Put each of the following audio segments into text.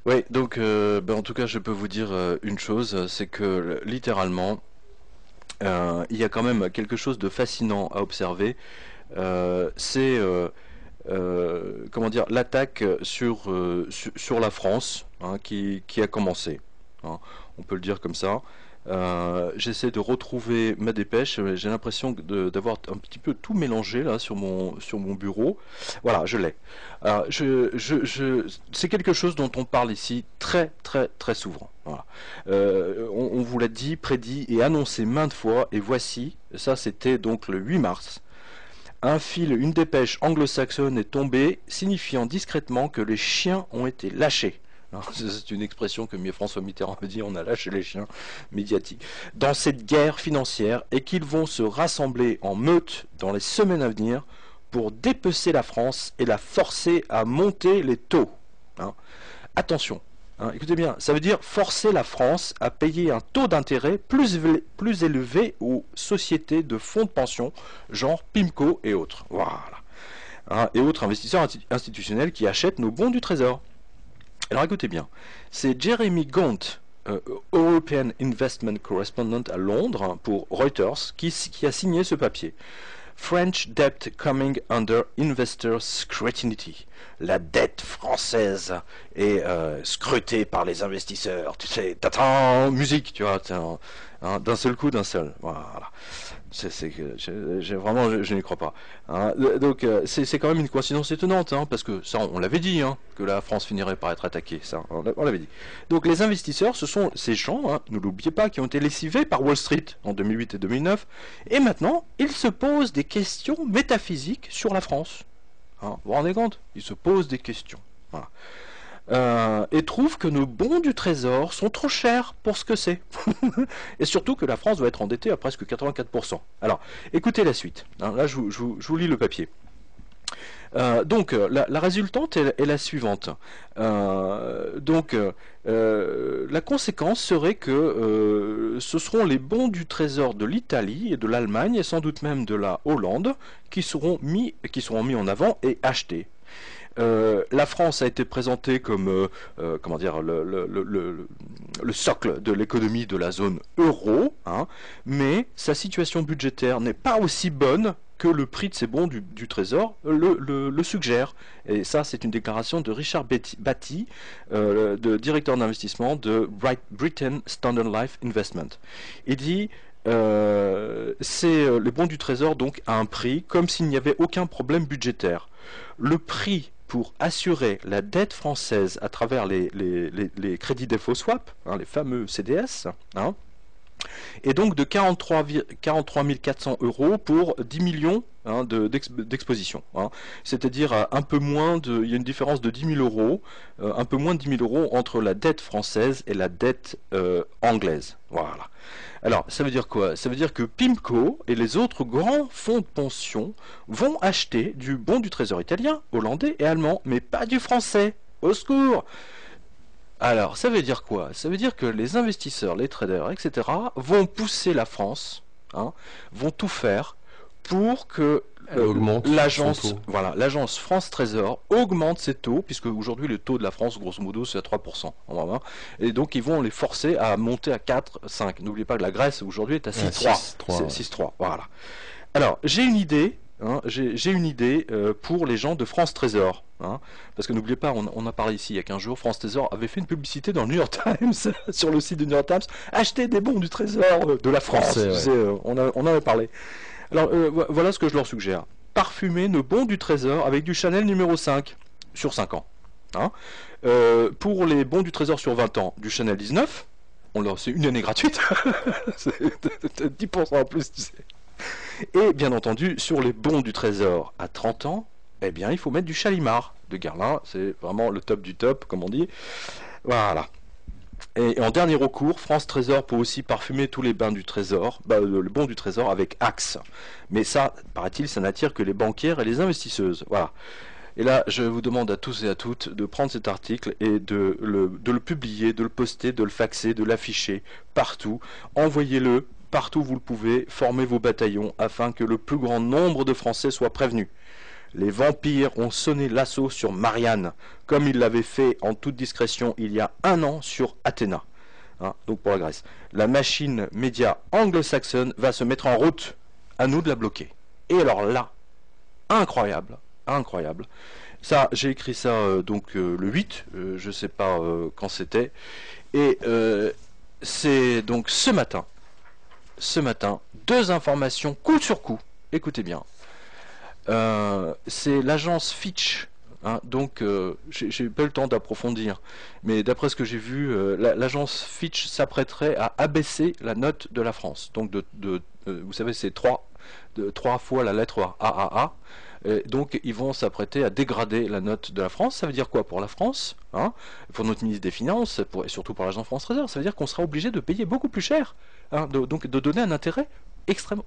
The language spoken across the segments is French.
Oui, donc en tout cas, je peux vous dire une chose, c'est que littéralement, il y a quand même quelque chose de fascinant à observer. C'est comment dire, l'attaque sur la France, hein, qui a commencé, hein. On peut le dire comme ça. J'essaie de retrouver ma dépêche. J'ai l'impression d'avoir un petit peu tout mélangé là sur mon bureau. Voilà, je l'ai. C'est quelque chose dont on parle ici très très très souvent. Voilà. On vous l'a dit, prédit et annoncé maintes fois. Et voici, ça c'était donc le 8 mars. Une dépêche anglo-saxonne est tombée, signifiant discrètement que les chiens ont été lâchés. C'est une expression que François Mitterrand me dit, on a lâché les chiens médiatiques. Dans cette guerre financière, et qu'ils vont se rassembler en meute dans les semaines à venir pour dépecer la France et la forcer à monter les taux. Hein. Attention, hein, écoutez bien, ça veut dire forcer la France à payer un taux d'intérêt plus élevé aux sociétés de fonds de pension, genre PIMCO et autres. Voilà. Hein, et autres investisseurs institutionnels qui achètent nos bons du Trésor. Alors écoutez bien, c'est Jeremy Gaunt, European Investment Correspondent à Londres, hein, pour Reuters, qui a signé ce papier. French debt coming under investor scrutiny. La dette française est scrutée par les investisseurs. Tu sais, t'attends, musique, tu vois, hein, d'un seul coup, d'un seul. Voilà. Vraiment, je n'y crois pas. Hein. Donc, c'est quand même une coïncidence étonnante, hein, parce que ça, on l'avait dit, hein, que la France finirait par être attaquée. Ça, on l'avait dit. Donc, les investisseurs, ce sont ces gens, hein, ne l'oubliez pas, qui ont été lessivés par Wall Street en 2008 et 2009, et maintenant, ils se posent des questions métaphysiques sur la France. Hein, vous vous rendez compte? Ils se posent des questions. Voilà. Et trouvent que nos bons du Trésor sont trop chers pour ce que c'est. Et surtout que la France va être endettée à presque 84%. Alors, écoutez la suite. Hein, là, je vous lis le papier. Donc, la résultante est la suivante. La conséquence serait que ce seront les bons du Trésor de l'Italie et de l'Allemagne, et sans doute même de la Hollande, qui seront mis en avant et achetés. La France a été présentée comme comment dire, le socle de l'économie de la zone euro, hein, mais sa situation budgétaire n'est pas aussi bonne que le prix de ces bons du Trésor le suggère. Et ça, c'est une déclaration de Richard Batty, de directeur d'investissement de Britain Standard Life Investment. Il dit c'est les bons du Trésor donc à un prix comme s'il n'y avait aucun problème budgétaire. Le prix pour assurer la dette française à travers les crédits défaut swap, hein, les fameux CDS, hein, et donc de 43 400 euros pour 10 millions, hein, d'exposition. Hein. C'est-à-dire un peu moins il y a une différence de 10 000 euros, un peu moins de 10 000 euros entre la dette française et la dette anglaise. Voilà. Alors, ça veut dire quoi? Ça veut dire que PIMCO et les autres grands fonds de pension vont acheter du bon du Trésor italien, hollandais et allemand, mais pas du français. Au secours! Alors, ça veut dire quoi? Ça veut dire que les investisseurs, les traders, etc., vont pousser la France, hein, vont tout faire pour que Elle augmente son taux. l'agence France Trésor augmente ses taux, puisque aujourd'hui le taux de la France, grosso modo, c'est à 3%. Et donc ils vont les forcer à monter à 4, 5. N'oubliez pas que la Grèce aujourd'hui est à 6,3. 6,3, voilà. Alors, j'ai une idée. Hein, j'ai une idée pour les gens de France Trésor. Hein, parce que n'oubliez pas, on a parlé ici il y a 15 jours, France Trésor avait fait une publicité dans le New York Times, sur le site du New York Times, acheter des bons du Trésor de la France. Français, ouais. Tu sais, on en avait parlé. Alors, voilà ce que je leur suggère. Parfumer nos bons du Trésor avec du Chanel numéro 5 sur 5 ans. Hein, pour les bons du Trésor sur 20 ans, du Chanel 19. C'est une année gratuite. C'est 10% en plus, tu sais. Et bien entendu, sur les bons du Trésor à 30 ans, eh bien, il faut mettre du Chalimard de Guerlain. C'est vraiment le top du top, comme on dit. Voilà. Et en dernier recours, France Trésor peut aussi parfumer tous les bains du Trésor, le bon du Trésor avec Axe. Mais ça, paraît-il, ça n'attire que les banquières et les investisseuses. Voilà. Et là, je vous demande à tous et à toutes de prendre cet article et de le publier, de le poster, de le faxer, de l'afficher partout. Envoyez-le partout où vous le pouvez, formez vos bataillons afin que le plus grand nombre de Français soient prévenus. Les vampires ont sonné l'assaut sur Marianne, comme ils l'avaient fait en toute discrétion il y a 1 an sur Athéna. Hein, donc pour la Grèce. La machine média anglo-saxonne va se mettre en route. À nous de la bloquer. Et alors là, incroyable, incroyable. Ça, j'ai écrit ça donc le 8, je sais pas quand c'était. Et c'est donc ce matin, 2 informations coup sur coup. Écoutez bien. C'est l'agence Fitch. Hein, donc, j'ai pas eu le temps d'approfondir, mais d'après ce que j'ai vu, l'agence Fitch s'apprêterait à abaisser la note de la France. Donc, vous savez, c'est 3 fois la lettre AAA. Donc ils vont s'apprêter à dégrader la note de la France. Ça veut dire quoi pour la France, hein, pour notre ministre des Finances, et surtout pour l'agence France Trésor? Ça veut dire qu'on sera obligé de payer beaucoup plus cher, hein, donc de donner un intérêt extrêmement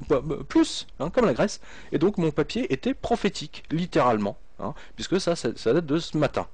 plus, hein, comme la Grèce. Et donc mon papier était prophétique, littéralement, hein, puisque ça date de ce matin.